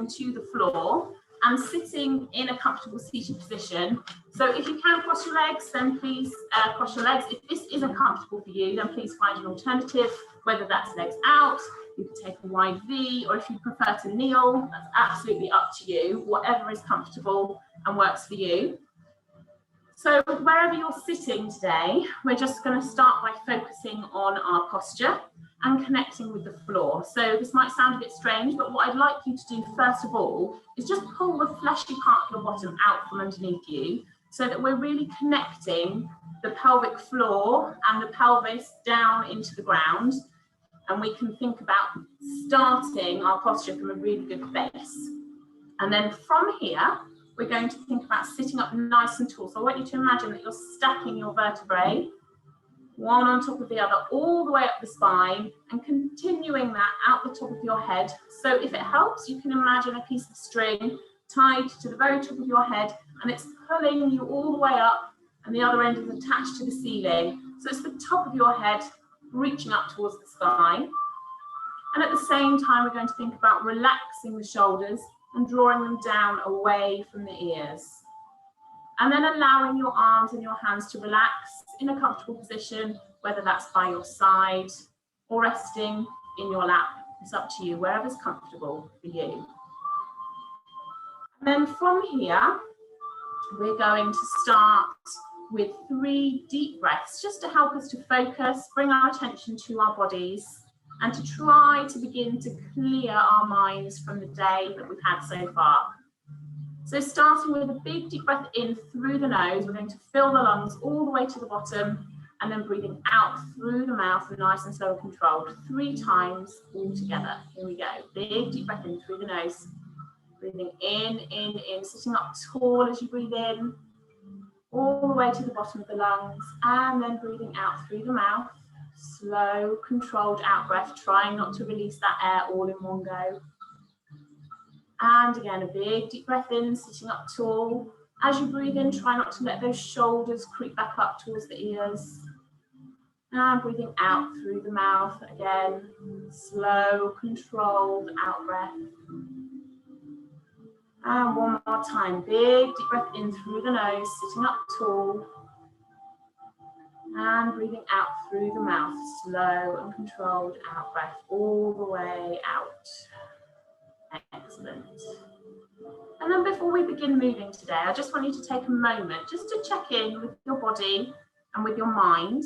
coming to the floor and sitting in a comfortable seated position. So if you can cross your legs, then please cross your legs. If this isn't comfortable for you, then please find an alternative, whether that's legs out, you can take a wide V, or if you prefer to kneel, that's absolutely up to you, whatever is comfortable and works for you. So wherever you're sitting today, we're just going to start by focusing on our posture and connecting with the floor. So this might sound a bit strange, but what I'd like you to do first of all is just pull the fleshy part of your bottom out from underneath you so that we're really connecting the pelvic floor and the pelvis down into the ground. And we can think about starting our posture from a really good base. And then from here, we're going to think about sitting up nice and tall. So I want you to imagine that you're stacking your vertebrae, one on top of the other, all the way up the spine, and continuing that out the top of your head. So if it helps, you can imagine a piece of string tied to the very top of your head, and it's pulling you all the way up, and the other end is attached to the ceiling. So it's the top of your head reaching up towards the sky. And at the same time, we're going to think about relaxing the shoulders and drawing them down away from the ears. And then allowing your arms and your hands to relax in a comfortable position, whether that's by your side or resting in your lap. It's up to you, wherever's comfortable for you. And then from here, we're going to start with 3 deep breaths, just to help us to focus, bring our attention to our bodies, and to try to begin to clear our minds from the day that we've had so far. So starting with a big deep breath in through the nose, we're going to fill the lungs all the way to the bottom, and then breathing out through the mouth, nice and slow and controlled, 3 times all together. Here we go. Big deep breath in through the nose. Breathing in, sitting up tall as you breathe in, all the way to the bottom of the lungs, and then breathing out through the mouth. Slow, controlled out breath, trying not to release that air all in one go. And again, a big deep breath in, sitting up tall. As you breathe in, try not to let those shoulders creep back up towards the ears. And breathing out through the mouth, again, slow, controlled out breath. And one more time, big deep breath in through the nose, sitting up tall. And breathing out through the mouth, slow and controlled out breath all the way out. Excellent. And then before we begin moving today, I just want you to take a moment just to check in with your body and with your mind,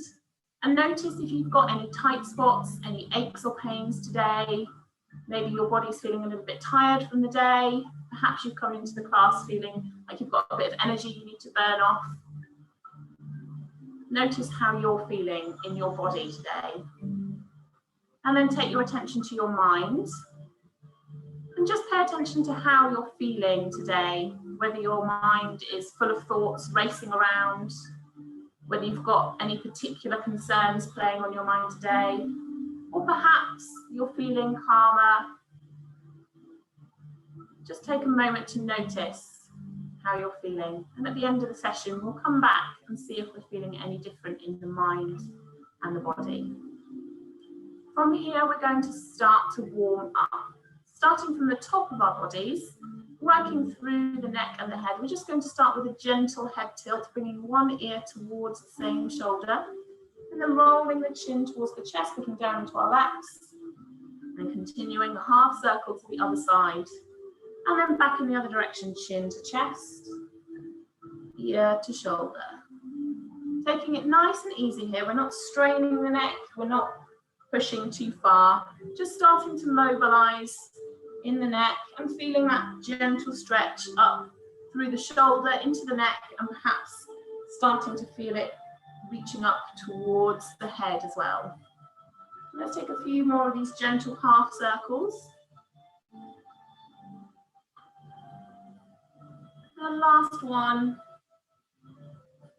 and notice if you've got any tight spots, any aches or pains today. Maybe your body's feeling a little bit tired from the day. Perhaps you've come into the class feeling like you've got a bit of energy you need to burn off. Notice how you're feeling in your body today. And then take your attention to your mind. And just pay attention to how you're feeling today, whether your mind is full of thoughts racing around, whether you've got any particular concerns playing on your mind today, or perhaps you're feeling calmer. Just take a moment to notice how you're feeling. And at the end of the session, we'll come back and see if we're feeling any different in the mind and the body. From here, we're going to start to warm up. Starting from the top of our bodies, working through the neck and the head. We're just going to start with a gentle head tilt, bringing one ear towards the same shoulder, and then rolling the chin towards the chest, looking down into our laps, and continuing the half circle to the other side. And then back in the other direction, chin to chest, ear to shoulder. Taking it nice and easy here. We're not straining the neck, we're not pushing too far. Just starting to mobilize in the neck and feeling that gentle stretch up through the shoulder into the neck, and perhaps starting to feel it reaching up towards the head as well. Let's take a few more of these gentle half circles. The last one,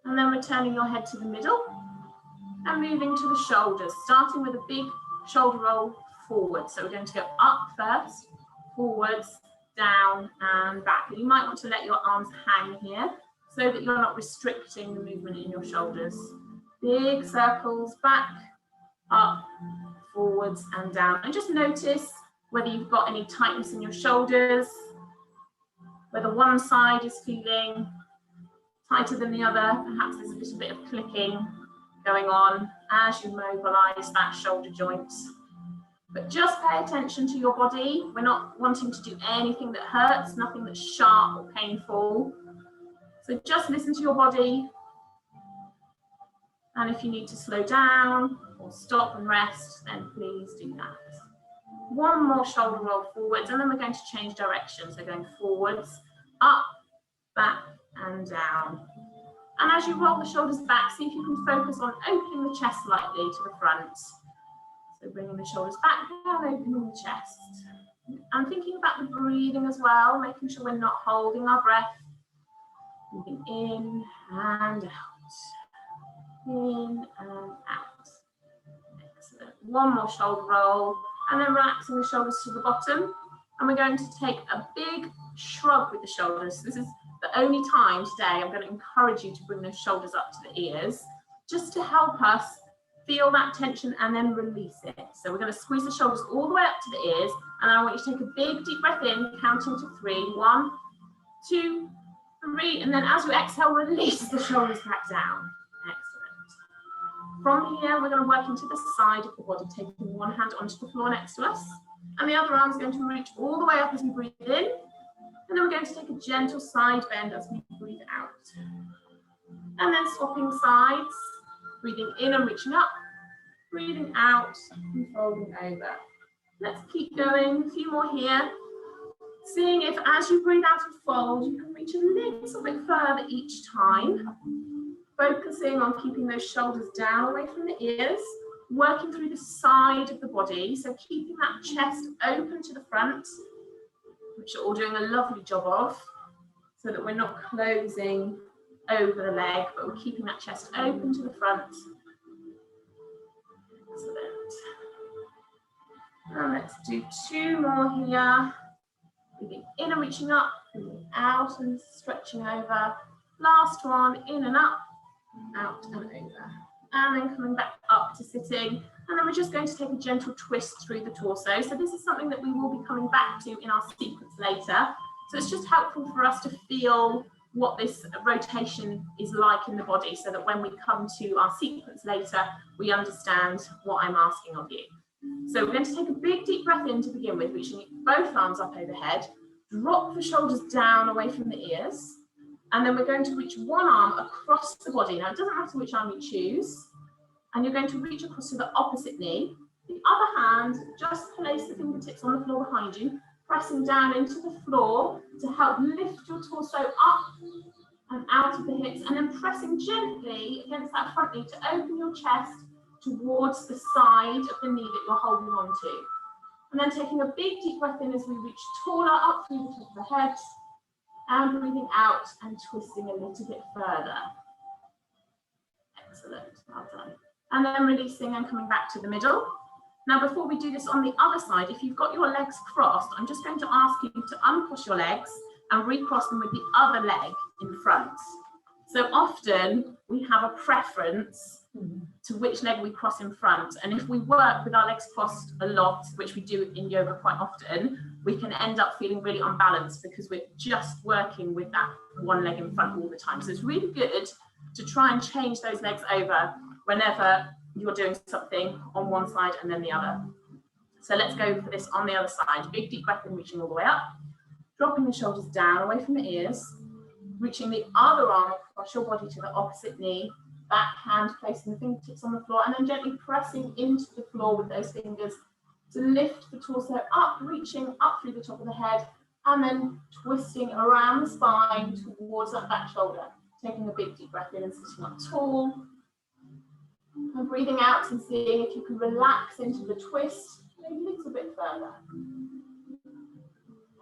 and then returning your head to the middle and moving to the shoulders, starting with a big shoulder roll forward. So we're going to go up first, forwards, down and back. And you might want to let your arms hang here so that you're not restricting the movement in your shoulders. Big circles, back, up, forwards and down. And just notice whether you've got any tightness in your shoulders, whether one side is feeling tighter than the other, perhaps there's a little bit of clicking going on as you mobilize that shoulder joint. But just pay attention to your body. We're not wanting to do anything that hurts, nothing that's sharp or painful. So just listen to your body. And if you need to slow down or stop and rest, then please do that. One more shoulder roll forwards, and then we're going to change direction. So going forwards, up, back, and down. And as you roll the shoulders back, see if you can focus on opening the chest slightly to the front. So bringing the shoulders back down, opening the chest. And thinking about the breathing as well, making sure we're not holding our breath. Breathing in and out. In and out. Excellent. One more shoulder roll, and then relaxing the shoulders to the bottom. And we're going to take a big shrug with the shoulders. This is the only time today I'm going to encourage you to bring those shoulders up to the ears, just to help us feel that tension and then release it. So we're going to squeeze the shoulders all the way up to the ears, and I want you to take a big deep breath in, counting to 3. 1, 2, 3, and then as you exhale, release the shoulders back down. Excellent. From here, we're going to work into the side of the body, taking one hand onto the floor next to us, and the other arm is going to reach all the way up as we breathe in. And then we're going to take a gentle side bend as we breathe out. And then swapping sides, breathing in and reaching up, breathing out and folding over. Let's keep going, a few more here. Seeing if as you breathe out and fold, you can reach a little bit further each time. Focusing on keeping those shoulders down away from the ears, working through the side of the body. So keeping that chest open to the front, which you're all doing a lovely job of, so that we're not closing over the leg, but we're keeping that chest open to the front. Excellent. And let's do 2 more here. Breathing in and reaching up, breathing out and stretching over. Last one, in and up, out and over. And then coming back up to sitting. And then we're just going to take a gentle twist through the torso. So this is something that we will be coming back to in our sequence later. So it's just helpful for us to feel what this rotation is like in the body, so that when we come to our sequence later, we understand what I'm asking of you. So we're going to take a big deep breath in to begin with, reaching both arms up overhead, drop the shoulders down away from the ears, and then we're going to reach one arm across the body. Now it doesn't matter which arm you choose. And you're going to reach across to the opposite knee. The other hand, just place the fingertips on the floor behind you, pressing down into the floor to help lift your torso up and out of the hips, and then pressing gently against that front knee to open your chest towards the side of the knee that you're holding on to. And then taking a big deep breath in as we reach taller up through the top of the head, and breathing out and twisting a little bit further. Excellent, well done. And then releasing and coming back to the middle. Now, before we do this on the other side, if you've got your legs crossed, I'm just going to ask you to uncross your legs and recross them with the other leg in front. So often we have a preference to which leg we cross in front. And if we work with our legs crossed a lot, which we do in yoga quite often, we can end up feeling really unbalanced because we're just working with that one leg in front all the time. So it's really good to try and change those legs over whenever you're doing something on one side and then the other. So let's go for this on the other side. Big deep breath in, reaching all the way up, dropping the shoulders down away from the ears, reaching the other arm across your body to the opposite knee, back hand placing the fingertips on the floor, and then gently pressing into the floor with those fingers to lift the torso up, reaching up through the top of the head, and then twisting around the spine towards that back shoulder. Taking a big deep breath in and sitting up tall. And breathing out and seeing if you can relax into the twist a little bit further.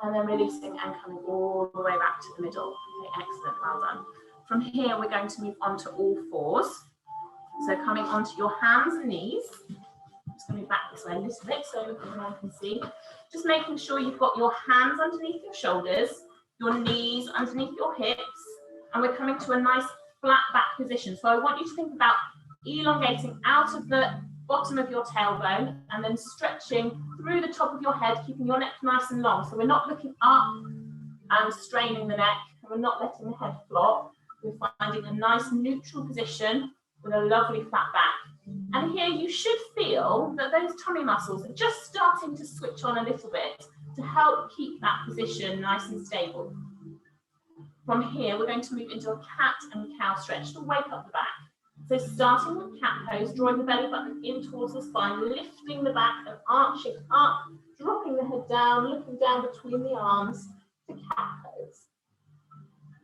And then releasing and coming all the way back to the middle. Okay, excellent, well done. From here, we're going to move on to all fours. So coming onto your hands and knees. I'm just going to move back this way a little bit so everyone can see. Just making sure you've got your hands underneath your shoulders, your knees underneath your hips, and we're coming to a nice flat back position. So I want you to think about elongating out of the bottom of your tailbone, and then stretching through the top of your head, keeping your neck nice and long. So we're not looking up and straining the neck, and we're not letting the head flop. We're finding a nice neutral position with a lovely flat back. And here you should feel that those tummy muscles are just starting to switch on a little bit to help keep that position nice and stable. From here, we're going to move into a cat and cow stretch to wake up the back. So starting with cat pose, drawing the belly button in towards the spine, lifting the back and arching up, dropping the head down, looking down between the arms to cat pose.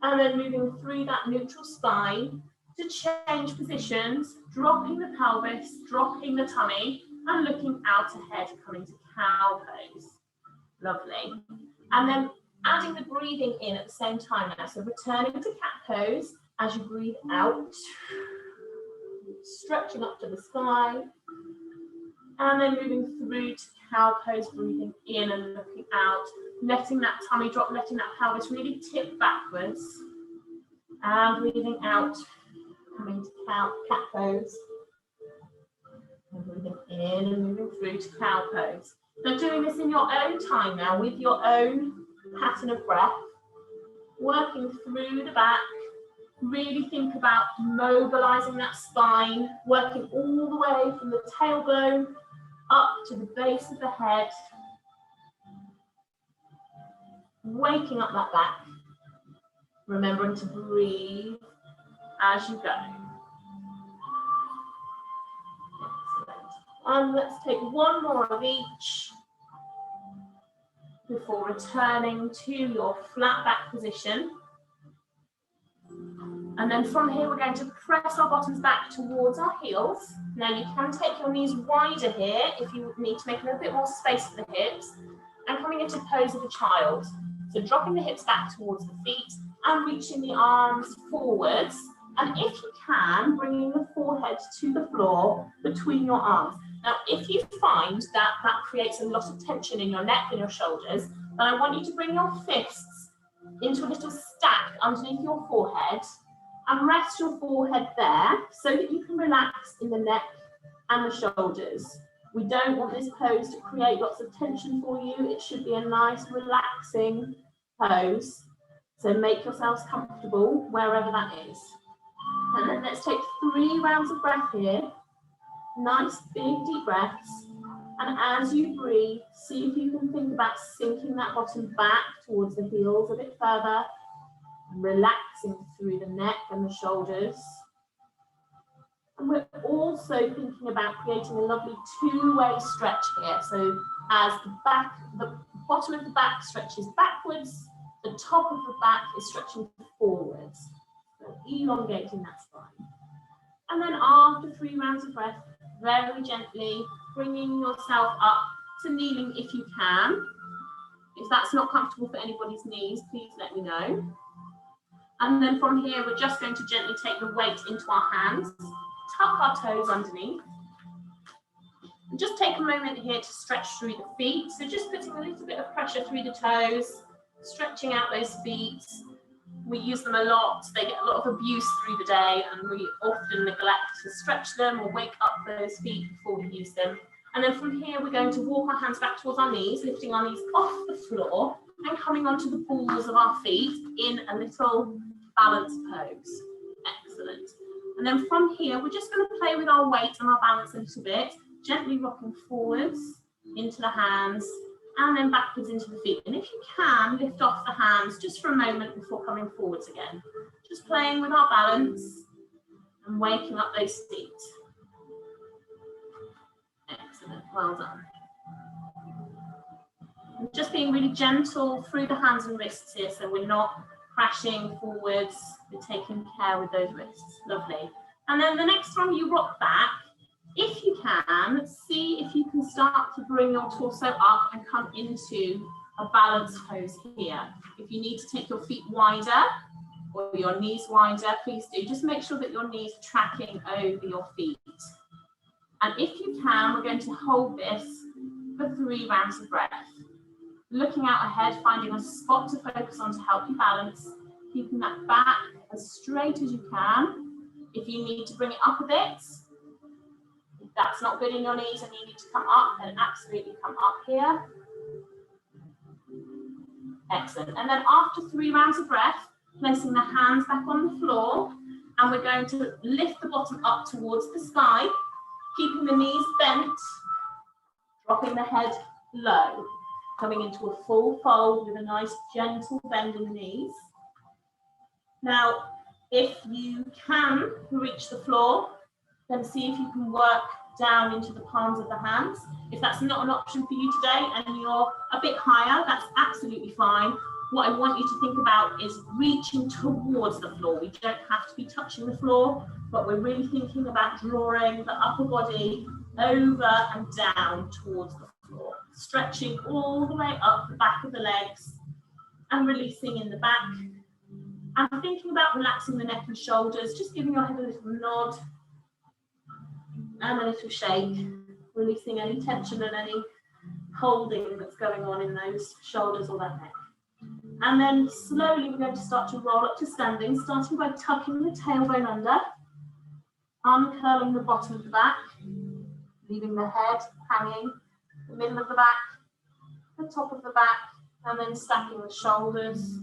And then moving through that neutral spine to change positions, dropping the pelvis, dropping the tummy, and looking out ahead, coming to cow pose. Lovely. And then adding the breathing in at the same time now. So returning to cat pose as you breathe out, stretching up to the sky, and then moving through to cow pose, breathing in and looking out, letting that tummy drop, letting that pelvis really tip backwards, and breathing out, coming to cat pose, and breathing in and moving through to cow pose. Now doing this in your own time now, with your own pattern of breath, working through the back. Really think about mobilizing that spine, working all the way from the tailbone up to the base of the head, waking up that back, remembering to breathe as you go. Excellent. And let's take one more of each before returning to your flat back position. And then from here, we're going to press our bottoms back towards our heels. Now you can take your knees wider here if you need to make a little bit more space for the hips, and coming into pose of a child. So dropping the hips back towards the feet and reaching the arms forwards. And if you can, bringing the forehead to the floor between your arms. Now, if you find that that creates a lot of tension in your neck and your shoulders, then I want you to bring your fists into a little stack underneath your forehead and rest your forehead there so that you can relax in the neck and the shoulders. We don't want this pose to create lots of tension for you. It should be a nice, relaxing pose. So make yourselves comfortable wherever that is. And then let's take 3 rounds of breath here. Nice, big, deep breaths. And as you breathe, see if you can think about sinking that bottom back towards the heels a bit further, relaxing through the neck and the shoulders. And we're also thinking about creating a lovely 2-way stretch here. So as the bottom of the back stretches backwards, the top of the back is stretching forwards. So elongating that spine. And then after 3 rounds of breath, very gently bringing yourself up to kneeling if you can. If that's not comfortable for anybody's knees, please let me know. And then from here, we're just going to gently take the weight into our hands, tuck our toes underneath. And just take a moment here to stretch through the feet. So just putting a little bit of pressure through the toes, stretching out those feet. We use them a lot. They get a lot of abuse through the day, and we often neglect to stretch them or wake up those feet before we use them. And then from here, we're going to walk our hands back towards our knees, lifting our knees off the floor and coming onto the balls of our feet in a little balance pose. Excellent. And then from here, we're just going to play with our weight and our balance a little bit, gently rocking forwards into the hands and then backwards into the feet. And if you can, lift off the hands just for a moment before coming forwards again. Just playing with our balance and waking up those feet. Excellent, well done. And just being really gentle through the hands and wrists here, so we're not crashing forwards, we're taking care with those wrists. Lovely. And then the next one, you rock back. If you can, see if you can start to bring your torso up and come into a balance pose here. If you need to take your feet wider or your knees wider, please do. Just make sure that your knees are tracking over your feet. And if you can, we're going to hold this for 3 rounds of breath. Looking out ahead, finding a spot to focus on to help you balance, keeping that back as straight as you can. If you need to bring it up a bit, that's not good in your knees and you need to come up, then absolutely come up here. Excellent. And then after 3 rounds of breath, placing the hands back on the floor, and we're going to lift the bottom up towards the sky, keeping the knees bent, dropping the head low, coming into a full fold with a nice gentle bend in the knees. Now, if you can reach the floor, then see if you can work down into the palms of the hands. If that's not an option for you today and you're a bit higher, that's absolutely fine. What I want you to think about is reaching towards the floor. We don't have to be touching the floor, but we're really thinking about drawing the upper body over and down towards the floor, stretching all the way up the back of the legs and releasing in the back. And thinking about relaxing the neck and shoulders, just giving your head a little nod and a little shake, releasing any tension and any holding that's going on in those shoulders or that neck. And then slowly we're going to start to roll up to standing, starting by tucking the tailbone under, uncurling the bottom of the back, leaving the head hanging, the middle of the back, the top of the back, and then stacking the shoulders,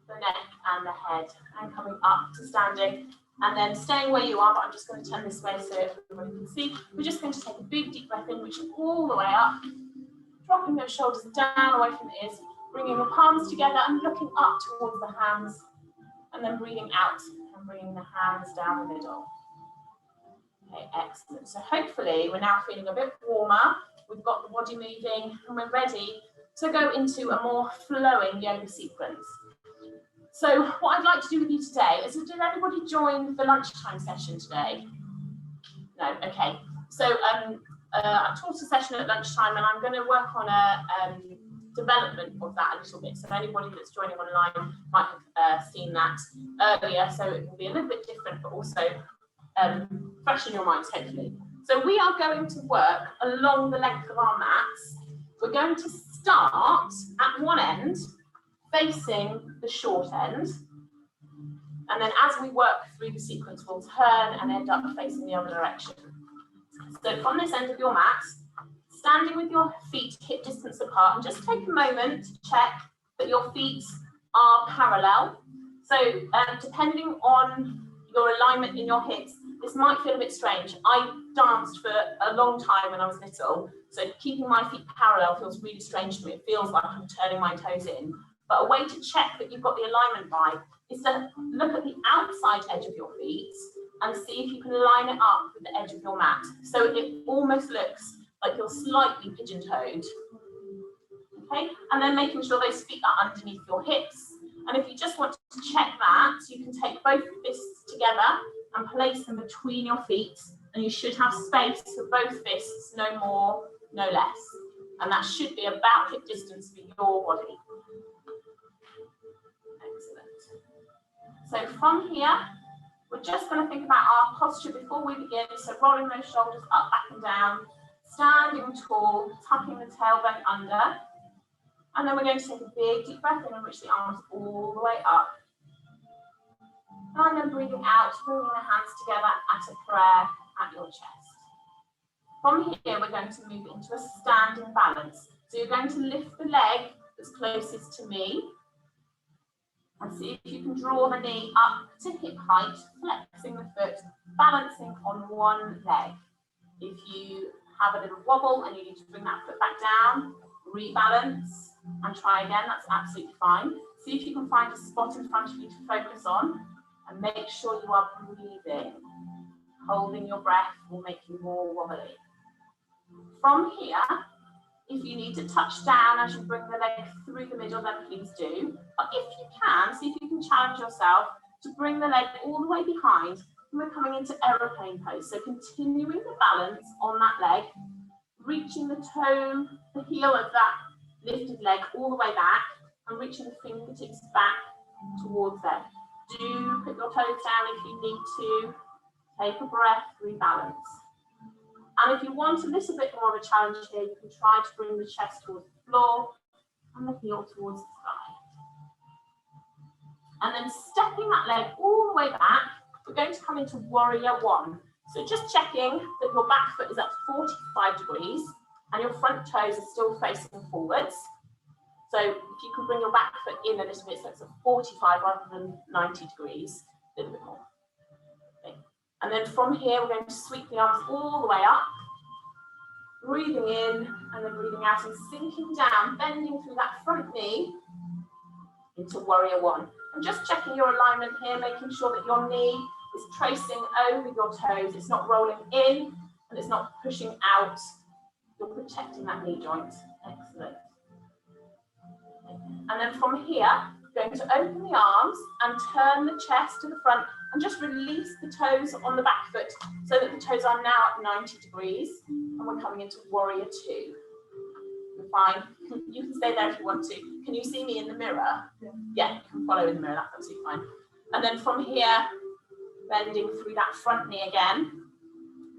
the neck and the head, and coming up to standing. And then staying where you are, but I'm just going to turn this way so everybody can see. We're just going to take a big deep breath in, reaching all the way up, dropping those shoulders down away from the ears, bringing the palms together and looking up towards the hands, and then breathing out and bringing the hands down the middle. Okay, excellent. So hopefully we're now feeling a bit warmer. We've got the body moving and we're ready to go into a more flowing yoga sequence. So what I'd like to do with you today is, did anybody join the lunchtime session today? No, okay. So I taught a session at lunchtime and I'm going to work on a development of that a little bit. So anybody that's joining online might have seen that earlier. So it will be a little bit different, but also fresh in your minds, hopefully. So we are going to work along the length of our mats. We're going to start at one end, facing the short end, and then as we work through the sequence, we'll turn and end up facing the other direction. So from this end of your mat, standing with your feet hip distance apart, and just take a moment to check that your feet are parallel. So depending on your alignment in your hips, this might feel a bit strange. I danced for a long time when I was little, so keeping my feet parallel feels really strange to me. It feels like I'm turning my toes in. But a way to check that you've got the alignment right is to look at the outside edge of your feet and see if you can line it up with the edge of your mat. So it almost looks like you're slightly pigeon-toed. Okay, and then making sure those feet are underneath your hips. And if you just want to check that, you can take both fists together and place them between your feet, and you should have space for both fists, no more, no less. And that should be about hip distance for your body. Excellent. So from here, we're just going to think about our posture before we begin. So rolling those shoulders up, back and down, standing tall, tucking the tailbone under. And then we're going to take a big deep breath in and reach the arms all the way up. And then breathing out, bringing the hands together at a prayer at your chest. From here, we're going to move into a standing balance. So you're going to lift the leg that's closest to me. And see if you can draw the knee up to hip height, flexing the foot, balancing on one leg. If you have a little wobble and you need to bring that foot back down, rebalance and try again, that's absolutely fine. See if you can find a spot in front of you to focus on and make sure you are breathing. Holding your breath will make you more wobbly. From here, if you need to touch down as you bring the leg through the middle, then please do. But if you can, see if you can challenge yourself to bring the leg all the way behind, and we're coming into aeroplane pose. So continuing the balance on that leg, reaching the toe, the heel of that lifted leg all the way back, and reaching the fingertips back towards them. Do put your toes down if you need to. Take a breath, rebalance. And if you want a little bit more of a challenge here, you can try to bring the chest towards the floor and the heel towards the sky. And then stepping that leg all the way back, we're going to come into warrior one. So just checking that your back foot is at 45 degrees and your front toes are still facing forwards. So if you can bring your back foot in a little bit, so it's at 45 rather than 90 degrees, a little bit more. Okay. And then from here, we're going to sweep the arms all the way up, breathing in and then breathing out and sinking down, bending through that front knee into warrior one. And just checking your alignment here, making sure that your knee is tracing over your toes. It's not rolling in and it's not pushing out. You're protecting that knee joint. Excellent. And then from here, we're going to open the arms and turn the chest to the front and just release the toes on the back foot so that the toes are now at 90 degrees and we're coming into warrior two. You're fine. You can stay there if you want to. Can you see me in the mirror? Yeah, you can follow in the mirror, that's absolutely fine. And then from here, bending through that front knee again.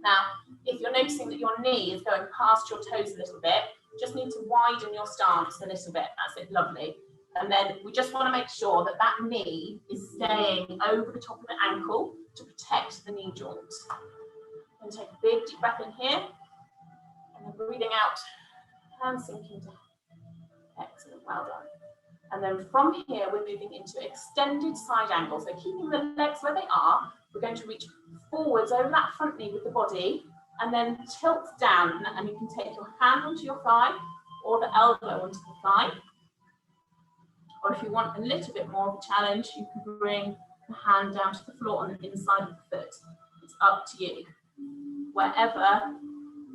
Now, if you're noticing that your knee is going past your toes a little bit, just need to widen your stance a little bit. That's it, lovely. And then we just want to make sure that that knee is staying over the top of the ankle to protect the knee joint. And take a big deep breath in here, and then breathing out and sinking down. Excellent, well done. And then from here, we're moving into extended side angle. So keeping the legs where they are, we're going to reach forwards over that front knee with the body, and then tilt down, and you can take your hand onto your thigh or the elbow onto the thigh. Or if you want a little bit more of a challenge, you can bring the hand down to the floor on the inside of the foot. It's up to you. Wherever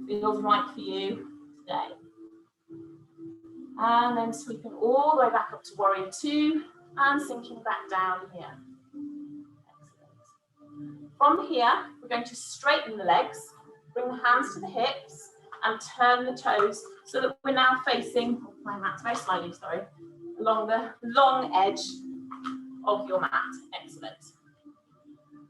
feels right for you today. And then sweeping all the way back up to warrior two and sinking back down here. Excellent. From here, we're going to straighten the legs, bring the hands to the hips and turn the toes so that we're now facing, my mat's very slightly, sorry, along the long edge of your mat. Excellent.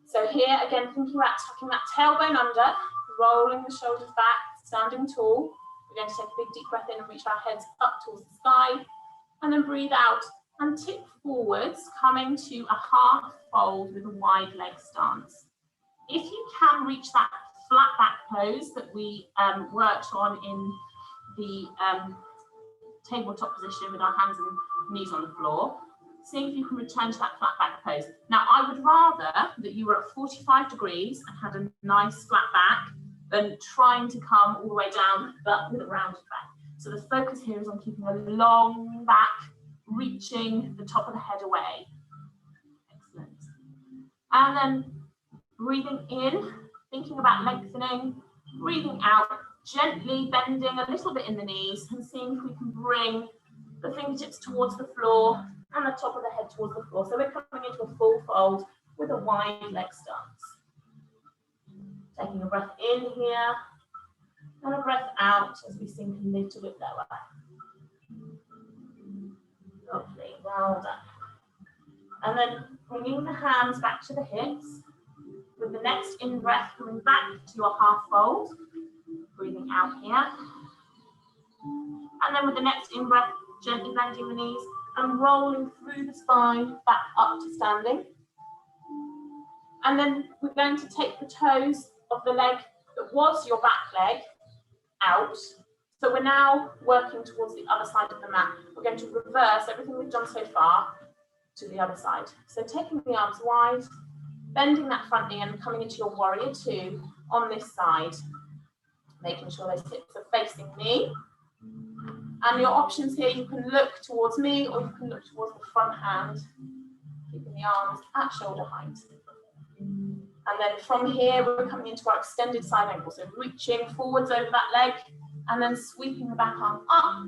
So here again, thinking about tucking that tailbone under, rolling the shoulders back, standing tall. We're going to take a big deep breath in and reach our heads up towards the sky, and then breathe out and tip forwards, coming to a half fold with a wide leg stance. If you can reach that flat back pose that we worked on in the tabletop position with our hands and knees on the floor, seeing if you can return to that flat back pose. Now, I would rather that you were at 45 degrees and had a nice flat back than trying to come all the way down, but with a rounded back. So the focus here is on keeping a long back, reaching the top of the head away. Excellent. And then breathing in, thinking about lengthening, breathing out, gently bending a little bit in the knees and seeing if we can bring the fingertips towards the floor and the top of the head towards the floor. So we're coming into a full fold with a wide leg stance. Taking a breath in here and a breath out as we sink a little bit lower. Lovely, well done. And then bringing the hands back to the hips with the next in-breath coming back to your half fold. Breathing out here. And then with the next in-breath, gently bending the knees and rolling through the spine back up to standing. And then we're going to take the toes of the leg that was your back leg out. So we're now working towards the other side of the mat. We're going to reverse everything we've done so far to the other side. So taking the arms wide, bending that front knee and coming into your warrior two on this side. Making sure those hips are facing me. And your options here, you can look towards me or you can look towards the front hand, keeping the arms at shoulder height. And then from here, we're coming into our extended side angle. So reaching forwards over that leg and then sweeping the back arm up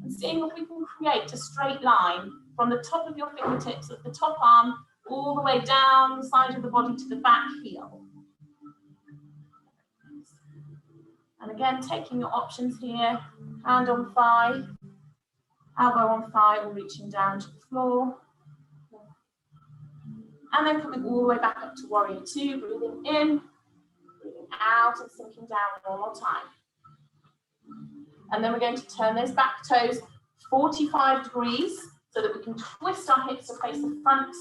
and seeing if we can create a straight line from the top of your fingertips at the top arm all the way down the side of the body to the back heel. And again, taking your options here, hand on thigh, elbow on thigh, or reaching down to the floor. And then coming all the way back up to warrior two, breathing in, breathing out, and sinking down one more time. And then we're going to turn those back toes 45 degrees so that we can twist our hips to face the front,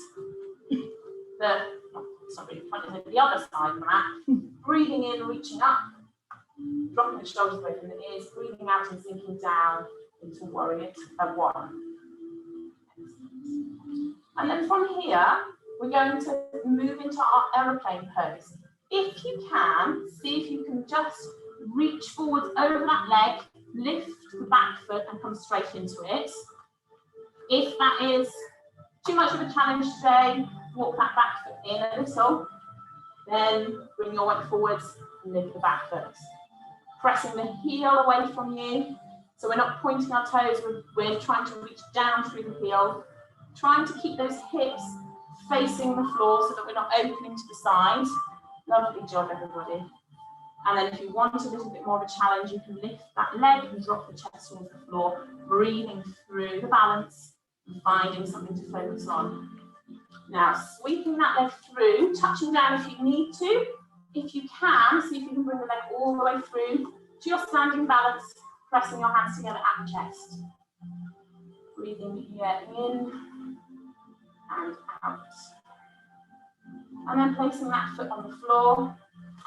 the other side of the mat. Breathing in, reaching up, dropping the shoulders away from the ears, breathing out and sinking down into warrior one. And then from here, we're going to move into our aeroplane pose. If you can, see if you can just reach forwards over that leg, lift the back foot and come straight into it. If that is too much of a challenge today, walk that back foot in a little, then bring your weight forwards and lift the back foot. Pressing the heel away from you, so we're not pointing our toes, we're trying to reach down through the heel, trying to keep those hips facing the floor so that we're not opening to the side. Lovely job, everybody. And then if you want a little bit more of a challenge, you can lift that leg and drop the chest towards the floor, breathing through the balance and finding something to focus on. Now, sweeping that leg through, touching down if you need to. If you can, see if you can bring the leg all the way through to your standing balance, pressing your hands together at the chest. Breathing here in and out. And then placing that foot on the floor,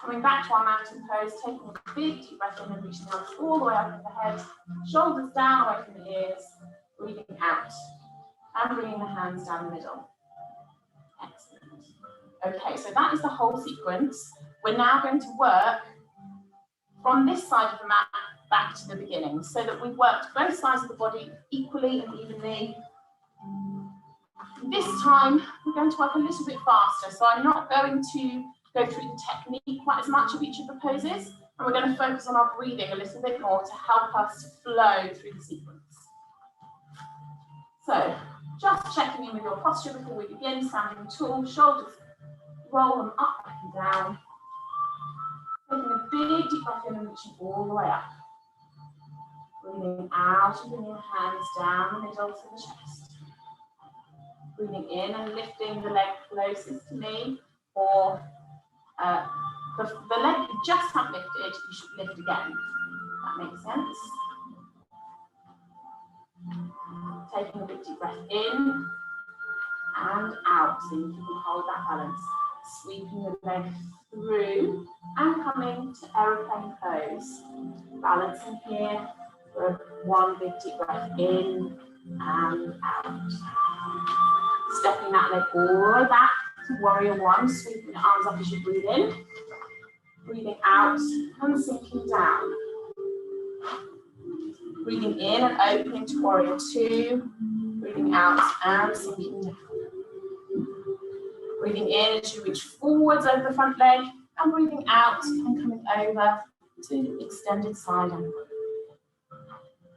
coming back to our mountain pose, taking a big deep breath in and reaching the arms all the way up over the head, shoulders down away from the ears, breathing out and bringing the hands down the middle. Excellent. Okay, so that is the whole sequence. We're now going to work from this side of the mat back to the beginning so that we've worked both sides of the body equally and evenly. This time, we're going to work a little bit faster, so I'm not going to go through the technique quite as much of each of the poses, and we're going to focus on our breathing a little bit more to help us flow through the sequence. So, just checking in with your posture before we begin, standing tall, shoulders roll them up and down. Taking a big deep breath in and reaching all the way up. Breathing out and bringing your hands down the middle to the chest. Breathing in and lifting the leg closest to me, or the leg you just have lifted, you should lift again. That makes sense. Taking a big deep breath in and out, so you can hold that balance. Sweeping the leg through and coming to aeroplane pose. Balancing here for one big deep breath in and out. Stepping that leg all the way back to warrior one, sweeping the arms up as you breathe in. Breathing out and sinking down. Breathing in and opening to warrior two. Breathing out and sinking down. Breathing in as you reach forwards over the front leg, and breathing out and coming over to extended side angle.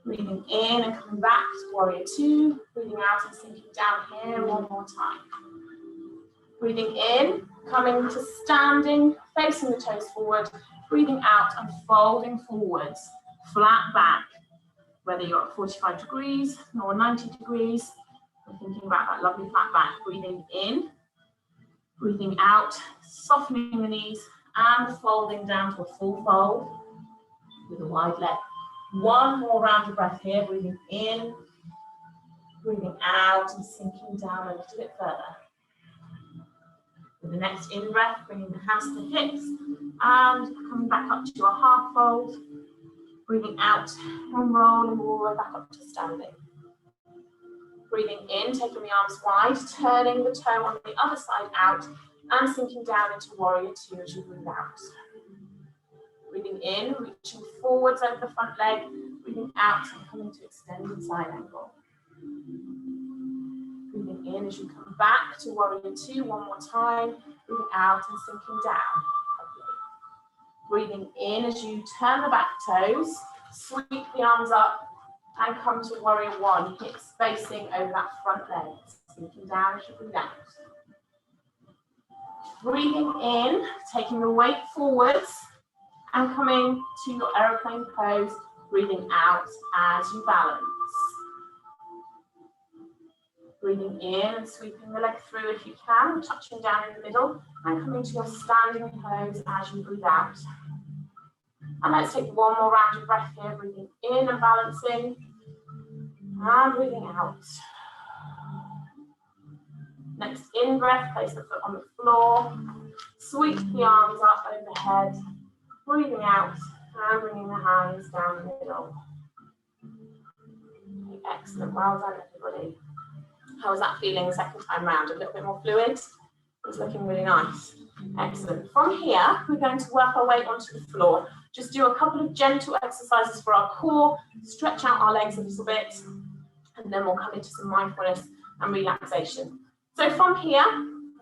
Breathing in and coming back to warrior two. Breathing out and sinking down here one more time. Breathing in, coming to standing, facing the toes forward. Breathing out and folding forwards, flat back. Whether you're at 45 degrees or 90 degrees, we're thinking about that lovely flat back. Breathing in. Breathing out, softening the knees and folding down to a full fold with a wide leg. One more round of breath here, breathing in, breathing out and sinking down a little bit further. With the next in breath, bringing the hands to the hips and coming back up to your half fold. Breathing out and rolling all the way back up to standing. Breathing in, taking the arms wide, turning the toe on the other side out and sinking down into warrior two as you breathe out. Breathing in, reaching forwards over the front leg, breathing out and coming to extended side angle. Breathing in as you come back to warrior two one more time, breathing out and sinking down. Breathing in as you turn the back toes, sweep the arms up and come to warrior one, hips facing over that front leg, sinking down as you breathe out. Breathing in, taking the weight forwards and coming to your aeroplane pose, breathing out as you balance. Breathing in and sweeping the leg through if you can, touching down in the middle and coming to your standing pose as you breathe out. And let's take one more round of breath here, breathing in and balancing and breathing out. Next in breath, place the foot on the floor, sweep the arms up overhead, breathing out and bringing the hands down the middle. Excellent, well done everybody. How was that feeling the second time round? A little bit more fluid? It's looking really nice. Excellent. From here, we're going to work our way onto the floor. Just do a couple of gentle exercises for our core, stretch out our legs a little bit, and then we'll come into some mindfulness and relaxation. So from here,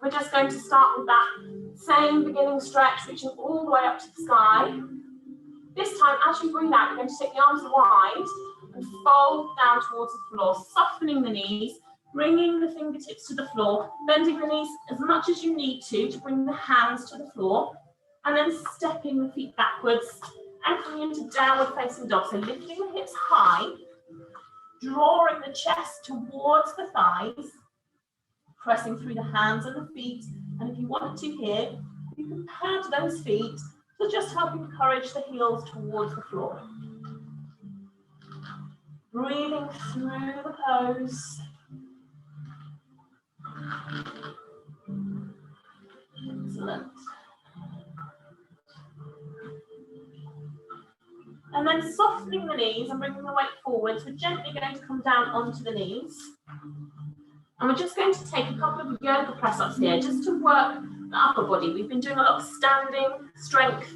we're just going to start with that same beginning stretch, reaching all the way up to the sky. This time, as you breathe out, you're going to take the arms wide and fold down towards the floor, softening the knees, bringing the fingertips to the floor, bending the knees as much as you need to bring the hands to the floor, and then stepping the feet backwards and coming into downward facing dog. So lifting the hips high, drawing the chest towards the thighs, pressing through the hands and the feet. And if you wanted to here, you can pad those feet to just help encourage the heels towards the floor. Breathing through the pose. Excellent. And then softening the knees and bringing the weight forwards, we're gently going to come down onto the knees. And we're just going to take a couple of yoga press-ups here just to work the upper body. We've been doing a lot of standing strength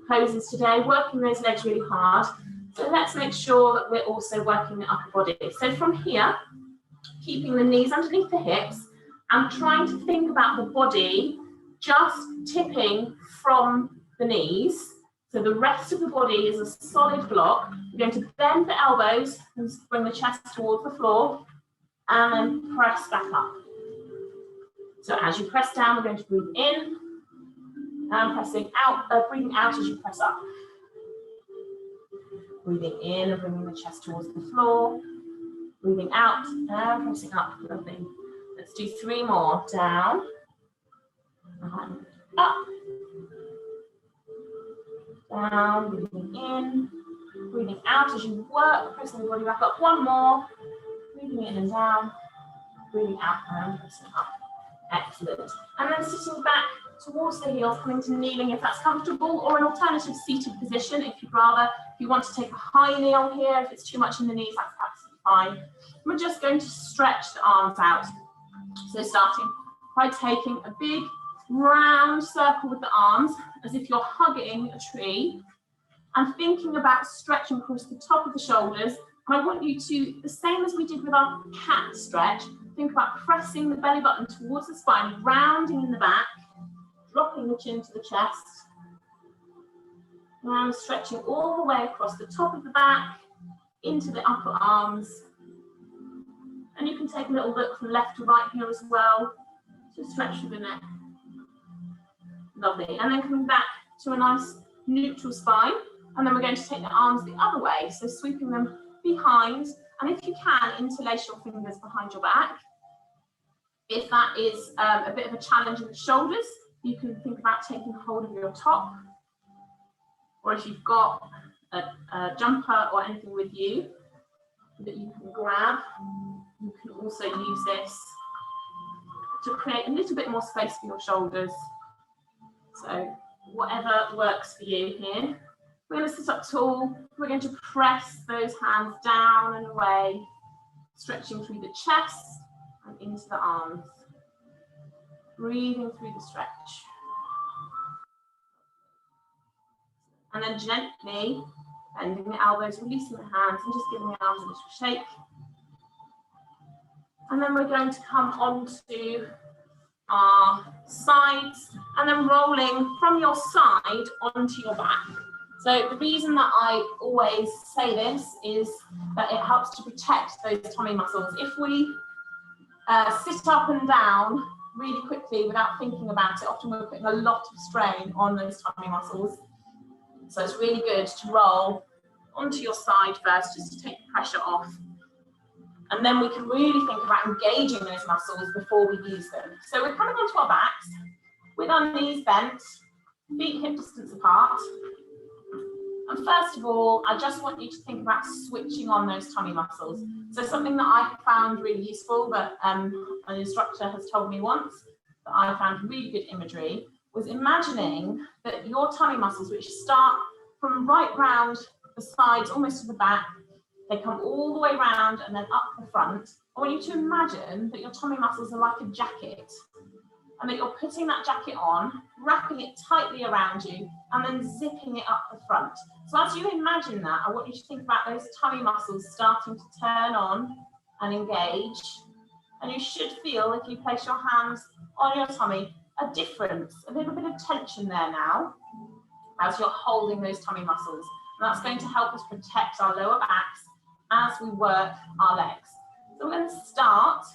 poses today, working those legs really hard. So let's make sure that we're also working the upper body. So from here, keeping the knees underneath the hips and trying to think about the body just tipping from the knees. So the rest of the body is a solid block. We're going to bend the elbows and bring the chest towards the floor and then press back up. So as you press down, we're going to breathe in and pressing out, breathing out as you press up. Breathing in and bringing the chest towards the floor. Breathing out and pressing up. Lovely. Let's do 3 more. Down and up. Down, breathing in, breathing out as you work, pressing the body back up. 1 more. Breathing in and down, breathing out and pressing up. Excellent. And then sitting back towards the heels, coming to kneeling if that's comfortable, or an alternative seated position if you'd rather. If you want to take a high knee on here, if it's too much in the knees, that's absolutely fine. We're just going to stretch the arms out. So starting by taking a big round circle with the arms as if you're hugging a tree and thinking about stretching across the top of the shoulders. And I want you to, the same as we did with our cat stretch, think about pressing the belly button towards the spine, rounding in the back, dropping the chin to the chest, and stretching all the way across the top of the back into the upper arms. And you can take a little look from left to right here as well to stretch through the neck. Lovely. And then coming back to a nice neutral spine. And then we're going to take the arms the other way. So sweeping them behind. And if you can, interlace your fingers behind your back. If that is a bit of a challenge in the shoulders, you can think about taking hold of your top. Or if you've got a jumper or anything with you that you can grab, you can also use this to create a little bit more space for your shoulders. So whatever works for you here. We're going to sit up tall. We're going to press those hands down and away, stretching through the chest and into the arms. Breathing through the stretch. And then gently bending the elbows, releasing the hands and just giving the arms a little shake. And then we're going to come onto our sides and then rolling from your side onto your back. So the reason that I always say this is that it helps to protect those tummy muscles. If we sit up and down really quickly without thinking about it, often we're putting a lot of strain on those tummy muscles. So it's really good to roll onto your side first, just to take the pressure off. And then we can really think about engaging those muscles before we use them. So we're coming onto our backs with our knees bent, feet hip distance apart. And first of all, I just want you to think about switching on those tummy muscles. So something that I found really useful, that an instructor has told me once, that I found really good imagery, was imagining that your tummy muscles, which start from right round the sides, almost to the back, they come all the way round and then up the front. I want you to imagine that your tummy muscles are like a jacket, and that you're putting that jacket on, wrapping it tightly around you, and then zipping it up the front. So as you imagine that, I want you to think about those tummy muscles starting to turn on and engage. And you should feel, if you place your hands on your tummy, a difference, a little bit of tension there now, as you're holding those tummy muscles. And that's going to help us protect our lower backs as we work our legs. So we're going to start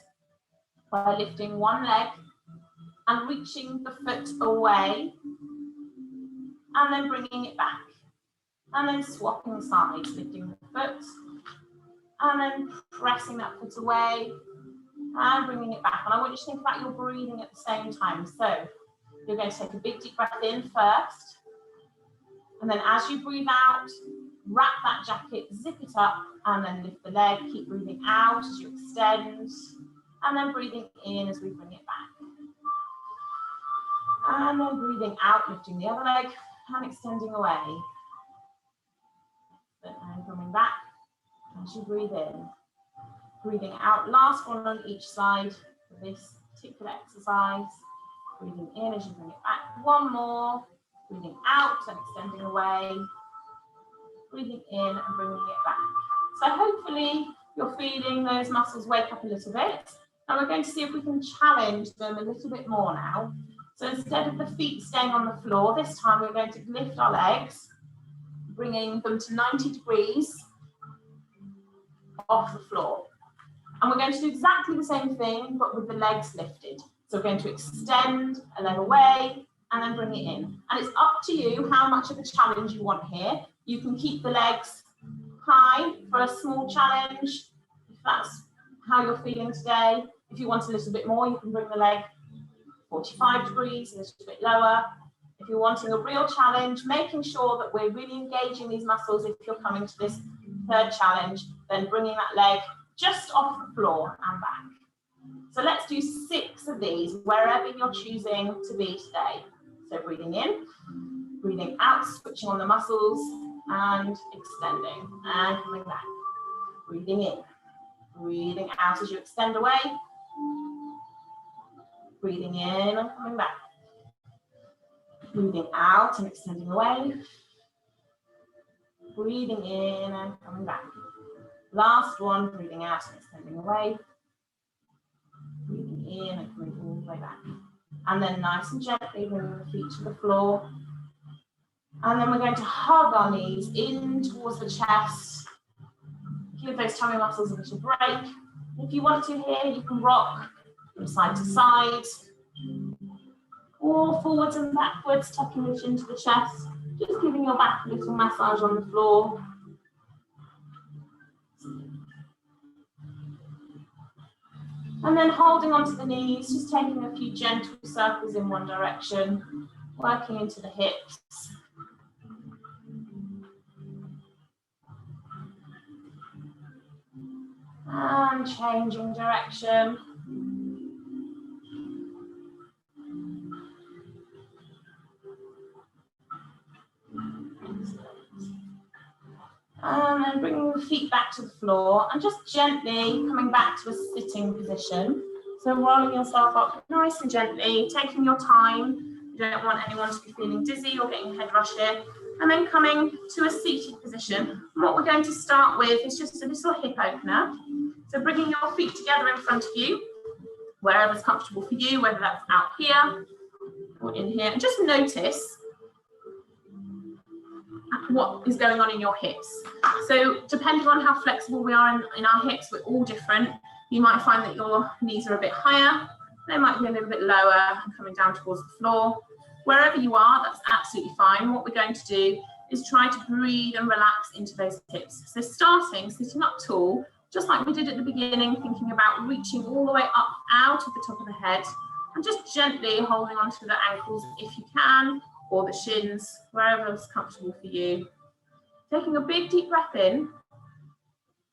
by lifting one leg and reaching the foot away, and then bringing it back, and then swapping sides, lifting the foot, and then pressing that foot away, and bringing it back. And I want you to think about your breathing at the same time. So you're going to take a big deep breath in first, and then as you breathe out, wrap that jacket, zip it up, and then lift the leg. Keep breathing out as you extend, and then breathing in as we bring it back. And then breathing out, lifting the other leg and extending away. And coming back as you breathe in. Breathing out, last one on each side for this particular exercise. Breathing in as you bring it back. One more. Breathing out and extending away. Breathing in and bringing it back. So hopefully you're feeling those muscles wake up a little bit. And we're going to see if we can challenge them a little bit more now. So instead of the feet staying on the floor, this time we're going to lift our legs, bringing them to 90 degrees off the floor. And we're going to do exactly the same thing, but with the legs lifted. So we're going to extend a leg away and then bring it in. And it's up to you how much of a challenge you want here. You can keep the legs high for a small challenge, if that's how you're feeling today. If you want a little bit more, you can bring the leg 45 degrees, a little bit lower. If you're wanting a real challenge, making sure that we're really engaging these muscles. If you're coming to this third challenge, then bringing that leg just off the floor and back. So let's do 6 of these, wherever you're choosing to be today. So breathing in, breathing out, switching on the muscles and extending and coming back. Breathing in, breathing out as you extend away. Breathing in and coming back. Breathing out and extending away. Breathing in and coming back. Last one, breathing out and extending away. Breathing in and coming all the way back. And then nice and gently bringing the feet to the floor. And then we're going to hug our knees in towards the chest. Give those tummy muscles a little break. If you want to here, you can rock from side to side, or forwards and backwards, tucking the chin to the chest, just giving your back a little massage on the floor. And then holding onto the knees, just taking a few gentle circles in one direction, working into the hips. And changing direction. And then bringing the feet back to the floor and just gently coming back to a sitting position. So rolling yourself up nice and gently, taking your time. You don't want anyone to be feeling dizzy or getting head rush here. And then coming to a seated position. And what we're going to start with is just a little hip opener. So bringing your feet together in front of you, wherever's comfortable for you, whether that's out here or in here. And just notice what is going on in your hips. So depending on how flexible we are in our hips, we're all different. You might find that your knees are a bit higher, they might be a little bit lower and coming down towards the floor. Wherever you are, that's absolutely fine. What we're going to do is try to breathe and relax into those hips. So starting, sitting up tall, just like we did at the beginning, thinking about reaching all the way up out of the top of the head and just gently holding onto the ankles if you can, or the shins, wherever is comfortable for you. Taking a big deep breath in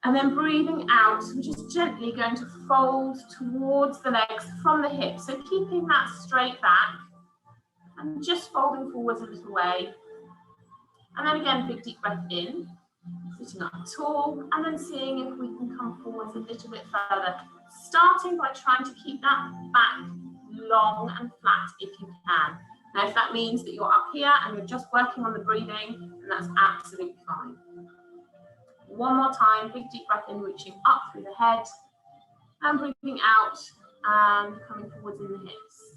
and then breathing out, we're just gently going to fold towards the legs from the hips. So keeping that straight back and just folding forwards a little way. And then again, big deep breath in, sitting up tall, and then seeing if we can come forwards a little bit further, starting by trying to keep that back long and flat if you can. Now, if that means that you're up here and you're just working on the breathing, then that's absolutely fine. One more time, big deep breath in, reaching up through the head, and breathing out and coming forwards in the hips.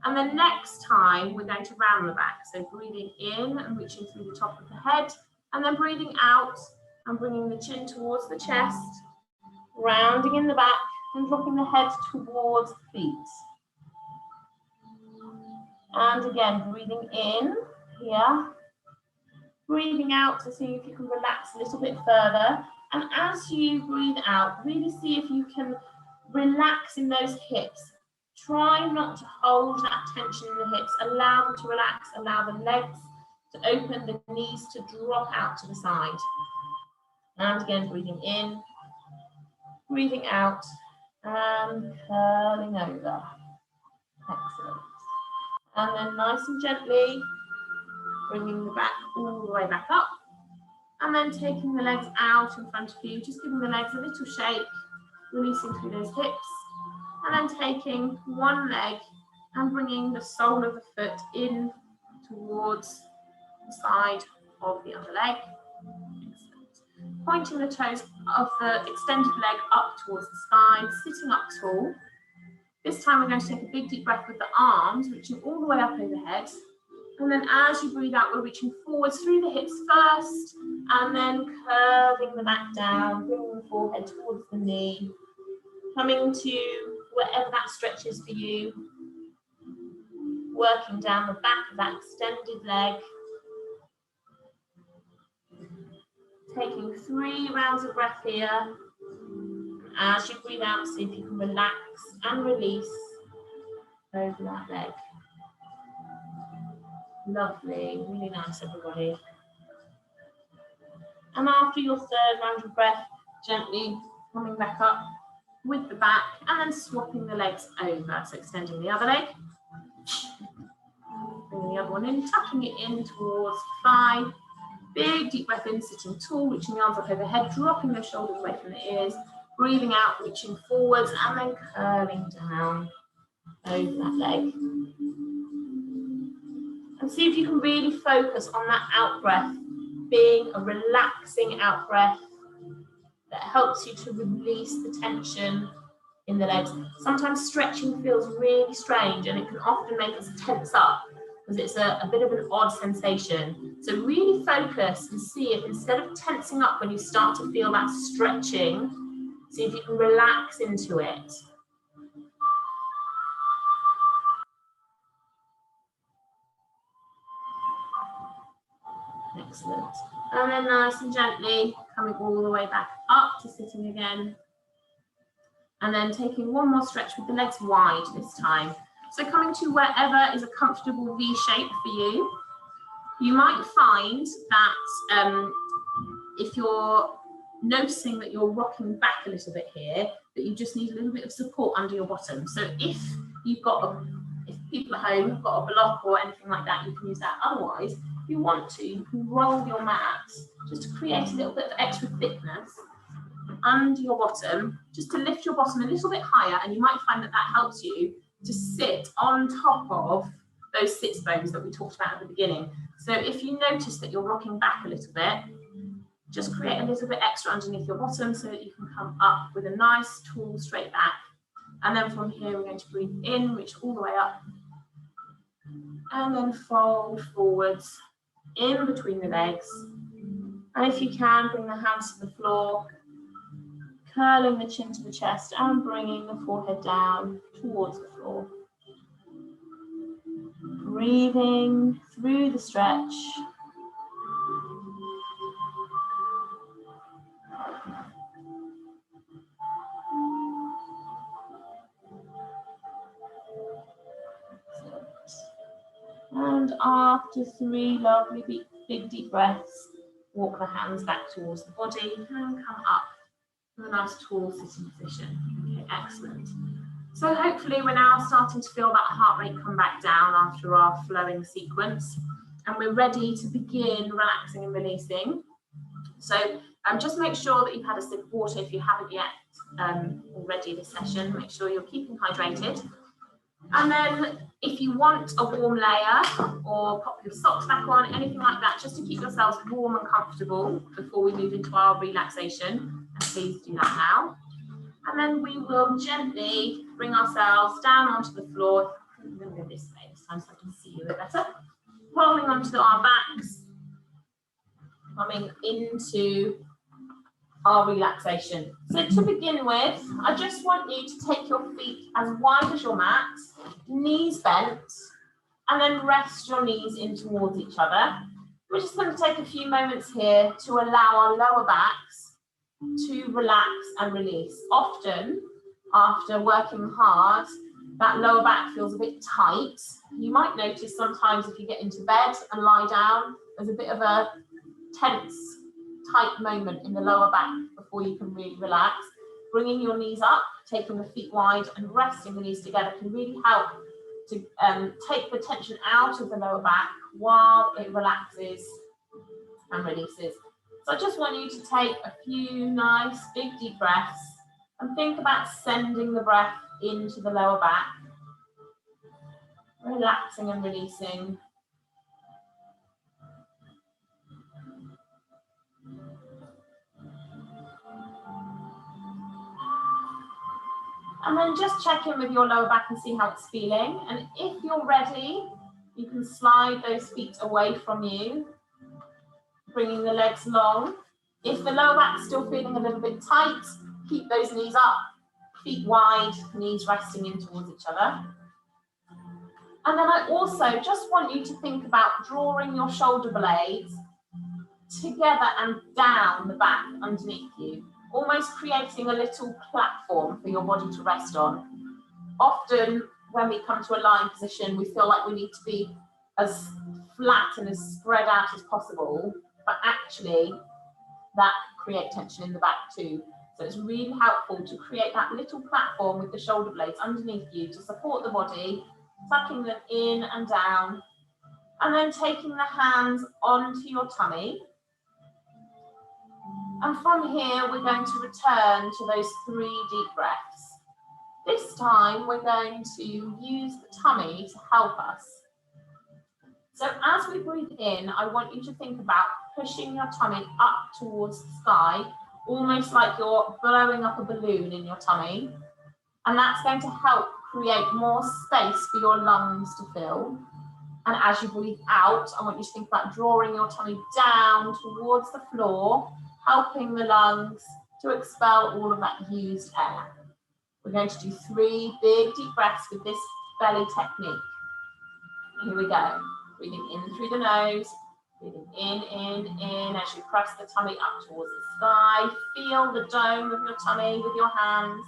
And then next time, we're going to round the back. So breathing in and reaching through the top of the head, and then breathing out and bringing the chin towards the chest, rounding in the back and dropping the head towards the feet. And again, breathing in here, breathing out to see if you can relax a little bit further. And as you breathe out, really see if you can relax in those hips. Try not to hold that tension in the hips. Allow them to relax. Allow the legs to open, the knees to drop out to the side. And again, breathing in, breathing out, and curling over. Excellent. And then nice and gently, bringing the back all the way back up. And then taking the legs out in front of you, just giving the legs a little shake, releasing through those hips. And then taking one leg and bringing the sole of the foot in towards the side of the other leg. Excellent. Pointing the toes of the extended leg up towards the sky, sitting up tall. This time we're going to take a big deep breath with the arms, reaching all the way up overhead. And then as you breathe out, we're reaching forwards through the hips first, and then curving the back down, bringing the forehead towards the knee, coming to wherever that stretch is for you, working down the back of that extended leg, taking 3 rounds of breath here. As you breathe out, see if you can relax and release over that leg. Lovely, really nice, everybody. And after your 3rd round of breath, gently coming back up with the back and then swapping the legs over. So extending the other leg, bringing the other one in, tucking it in towards the thigh. Big deep breath in, sitting tall, reaching the arms up overhead, dropping the shoulders away from the ears. Breathing out, reaching forwards and then curling down over that leg. And see if you can really focus on that out breath being a relaxing out breath that helps you to release the tension in the legs. Sometimes stretching feels really strange and it can often make us tense up because it's a bit of an odd sensation. So really focus and see if instead of tensing up when you start to feel that stretching, see if you can relax into it. Excellent. And then nice and gently coming all the way back up to sitting again. And then taking one more stretch with the legs wide this time. So coming to wherever is a comfortable V shape for you. You might find that if you're noticing that you're rocking back a little bit here, that you just need a little bit of support under your bottom. So if you've got if people at home have got a block or anything like that, you can use that. Otherwise, if you want to, you can roll your mat just to create a little bit of extra thickness under your bottom, just to lift your bottom a little bit higher, and you might find that that helps you to sit on top of those sits bones that we talked about at the beginning. So if you notice that you're rocking back a little bit, just create a little bit extra underneath your bottom so that you can come up with a nice, tall, straight back. And then from here, we're going to breathe in, reach all the way up, and then fold forwards in between the legs. And if you can, bring the hands to the floor, curling the chin to the chest and bringing the forehead down towards the floor. Breathing through the stretch. And after 3 lovely big deep breaths, walk the hands back towards the body and come up to a nice tall sitting position. Okay, excellent. So hopefully we're now starting to feel that heart rate come back down after our flowing sequence, and we're ready to begin relaxing and releasing. So just make sure that you've had a sip of water if you haven't yet already this session. Make sure you're keeping hydrated. And then if you want a warm layer or pop your socks back on, anything like that, just to keep yourselves warm and comfortable before we move into our relaxation, and please do that now. And then we will gently bring ourselves down onto the floor. I'm going to go this way this time so I can see you a bit better. Rolling onto our backs, coming into our relaxation. So to begin with, I just want you to take your feet as wide as your mat, knees bent, and then rest your knees in towards each other. We're just going to take a few moments here to allow our lower backs to relax and release. Often, after working hard, that lower back feels a bit tight. You might notice sometimes if you get into bed and lie down, there's a bit of a tense, tight moment in the lower back before you can really relax. Bringing your knees up, taking the feet wide and resting the knees together can really help to take the tension out of the lower back while it relaxes and releases. So I just want you to take a few nice big deep breaths and think about sending the breath into the lower back, relaxing and releasing. And then just check in with your lower back and see how it's feeling. And if you're ready, you can slide those feet away from you, bringing the legs long. If the lower back's still feeling a little bit tight, keep those knees up, feet wide, knees resting in towards each other. And then I also just want you to think about drawing your shoulder blades together and down the back underneath you, almost creating a little platform for your body to rest on. Often when we come to a lying position, we feel like we need to be as flat and as spread out as possible, but actually that can create tension in the back too. So it's really helpful to create that little platform with the shoulder blades underneath you to support the body, tucking them in and down, and then taking the hands onto your tummy. And from here, we're going to return to those 3 deep breaths. This time, we're going to use the tummy to help us. So as we breathe in, I want you to think about pushing your tummy up towards the sky, almost like you're blowing up a balloon in your tummy. And that's going to help create more space for your lungs to fill. And as you breathe out, I want you to think about drawing your tummy down towards the floor, helping the lungs to expel all of that used air. We're going to do 3 big deep breaths with this belly technique. Here we go. Breathing in through the nose, breathing in as you press the tummy up towards the sky. Feel the dome of your tummy with your hands.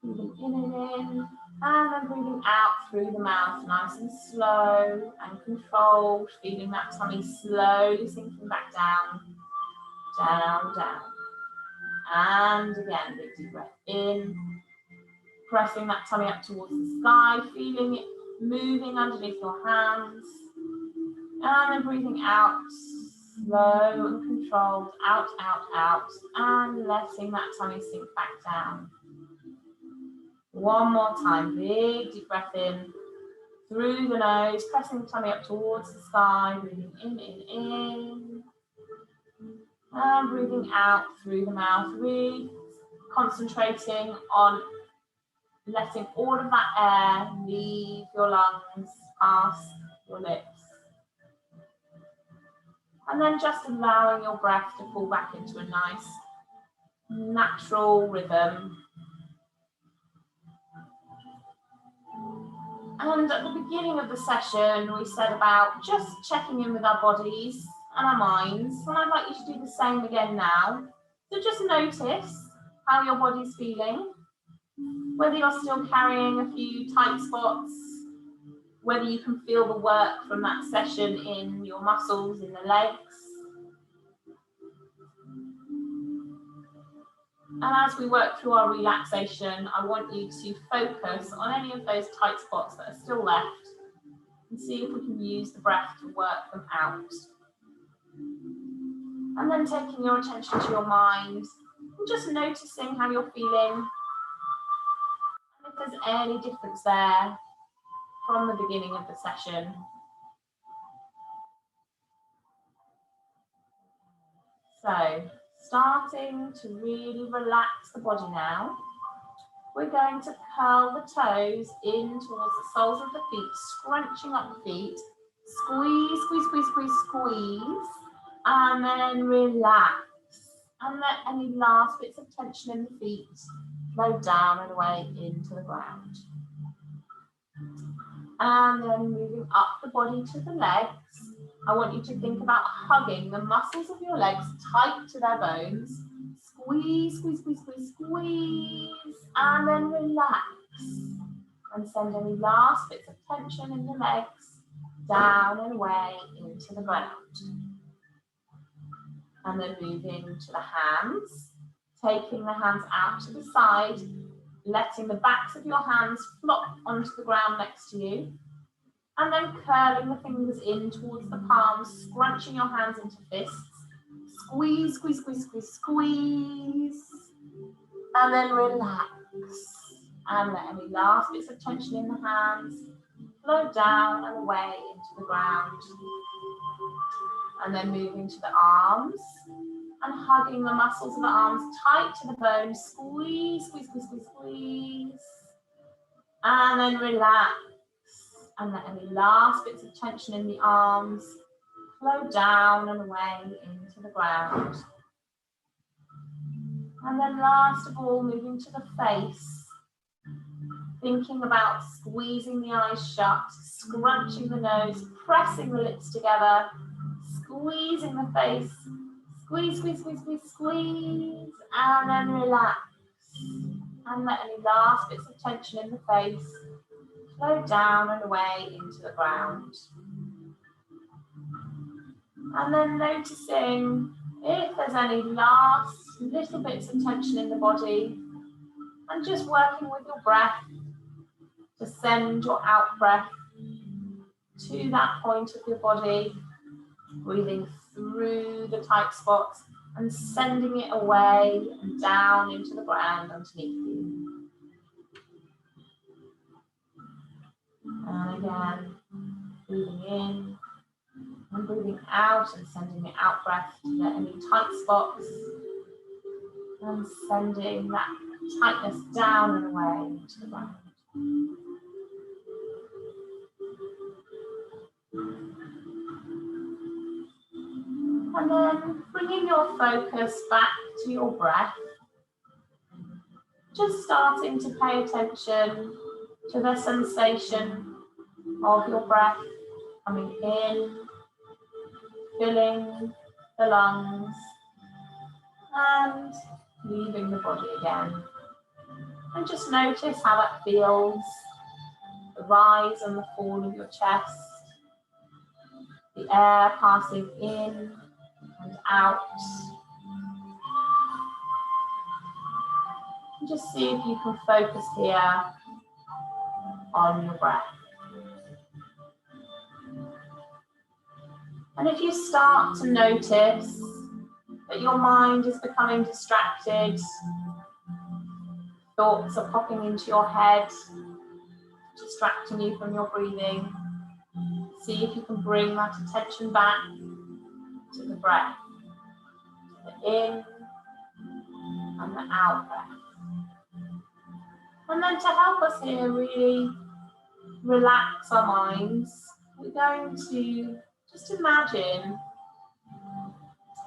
Breathing in and then breathing out through the mouth, nice and slow and controlled, feeling that tummy slowly sinking back down, down, down. And again, big deep breath in, pressing that tummy up towards the sky, feeling it moving underneath your hands. And then breathing out, slow and controlled, out, out, out, and letting that tummy sink back down. One more time, big deep breath in, through the nose, pressing the tummy up towards the sky, breathing in. And breathing out through the mouth, really concentrating on letting all of that air leave your lungs, past your lips. And then just allowing your breath to fall back into a nice, natural rhythm. And at the beginning of the session, we said about just checking in with our bodies and our minds. And I'd like you to do the same again now. So just notice how your body's feeling, whether you're still carrying a few tight spots, whether you can feel the work from that session in your muscles, in the legs. And as we work through our relaxation, I want you to focus on any of those tight spots that are still left and see if we can use the breath to work them out. And then taking your attention to your mind and just noticing how you're feeling. And if there's any difference there from the beginning of the session. So, starting to really relax the body now. We're going to curl the toes in towards the soles of the feet, scrunching up the feet. Squeeze, squeeze, squeeze, squeeze, squeeze. And then relax. And let any last bits of tension in the feet flow down and away into the ground. And then moving up the body to the legs. I want you to think about hugging the muscles of your legs tight to their bones. Squeeze, squeeze, squeeze, squeeze, squeeze, and then relax. And send any last bits of tension in the legs down and away into the ground. And then moving to the hands, taking the hands out to the side, letting the backs of your hands flop onto the ground next to you. And then curling the fingers in towards the palms, scrunching your hands into fists. Squeeze, squeeze, squeeze, squeeze, squeeze. And then relax. And let any last bits of tension in the hands flow down and away into the ground. And then moving to the arms and hugging the muscles of the arms tight to the bone. Squeeze, squeeze, squeeze, squeeze, squeeze. And then relax. And let any last bits of tension in the arms flow down and away into the ground. And then last of all, moving to the face. Thinking about squeezing the eyes shut, scrunching the nose, pressing the lips together, squeezing the face. Squeeze, squeeze, squeeze, squeeze, squeeze. And then relax. And let any last bits of tension in the face flow down and away into the ground. And then noticing if there's any last little bits of tension in the body, and just working with your breath to send your out breath to that point of your body, breathing through the tight spots and sending it away and down into the ground underneath you. And again, breathing in and breathing out and sending the out breath to get any tight spots and sending that tightness down and away into the ground. And then bringing your focus back to your breath, just starting to pay attention to the sensation of your breath coming in, filling the lungs, and leaving the body again. And just notice how that feels, the rise and the fall of your chest, the air passing in and out. And just see if you can focus here on your breath. And if you start to notice that your mind is becoming distracted, thoughts are popping into your head, distracting you from your breathing, see if you can bring that attention back to the breath, the in and the out breath. And then to help us here really relax our minds, we're going to just imagine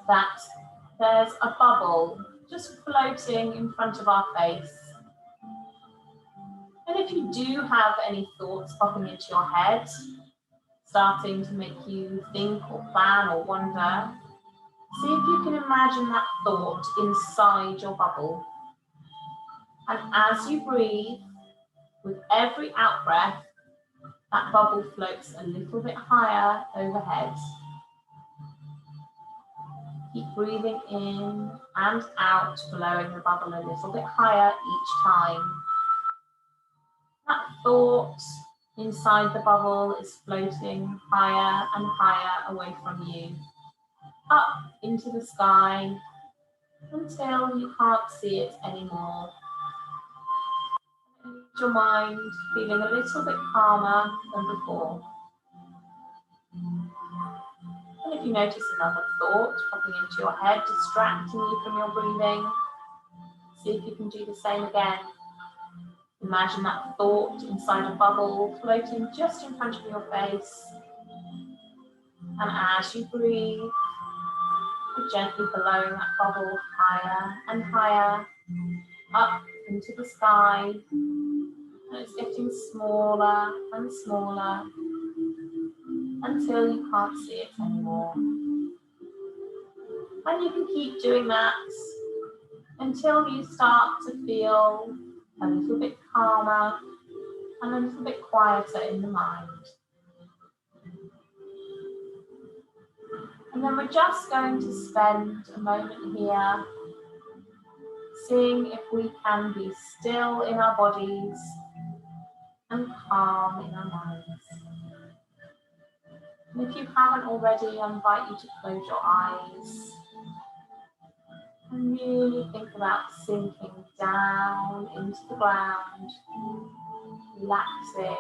that there's a bubble just floating in front of our face. And if you do have any thoughts popping into your head, starting to make you think or plan or wonder, see if you can imagine that thought inside your bubble. And as you breathe, with every out breath, that bubble floats a little bit higher overhead. Keep breathing in and out, blowing the bubble a little bit higher each time. That thought inside the bubble is floating higher and higher away from you, up into the sky, until you can't see it anymore. And your mind feeling a little bit calmer than before. And if you notice another thought popping into your head, distracting you from your breathing, see if you can do the same again. Imagine that thought inside a bubble floating just in front of your face. And as you breathe, you're gently blowing that bubble higher and higher, up into the sky. And it's getting smaller and smaller until you can't see it anymore. And you can keep doing that until you start to feel a little bit calmer and a little bit quieter in the mind. And then we're just going to spend a moment here seeing if we can be still in our bodies and calm in our minds. And if you haven't already, I invite you to close your eyes and really think about sinking down into the ground, relaxing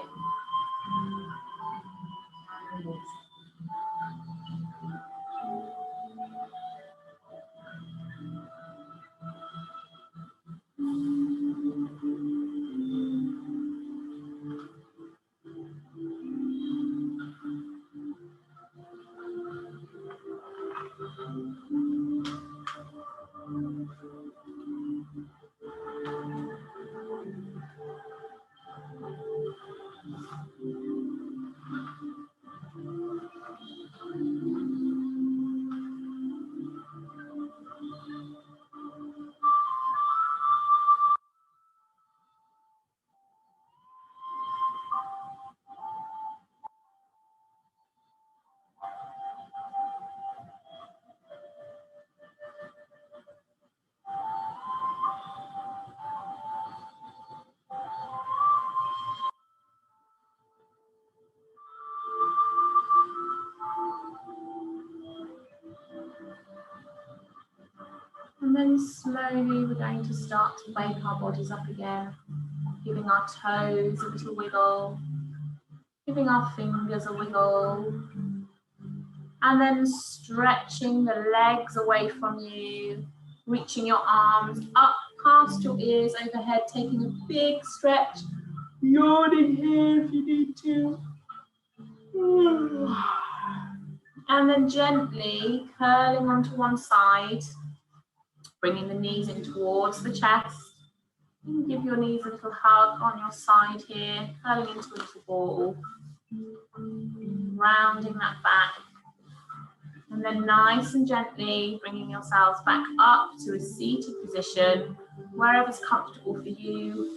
and releasing. And then slowly we're going to start to wake our bodies up again, giving our toes a little wiggle, giving our fingers a wiggle, and then stretching the legs away from you, reaching your arms up past your ears overhead, taking a big stretch, yawning here if you need to. And then gently curling onto one side, bringing the knees in towards the chest. You can give your knees a little hug on your side here, curling into a little ball, rounding that back. And then nice and gently bringing yourselves back up to a seated position, wherever's comfortable for you.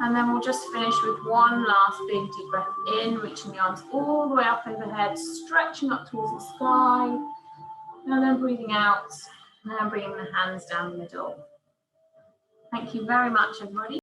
And then we'll just finish with one last big deep breath in, reaching the arms all the way up overhead, stretching up towards the sky. And then breathing out, and then bringing the hands down the middle. Thank you very much, everybody.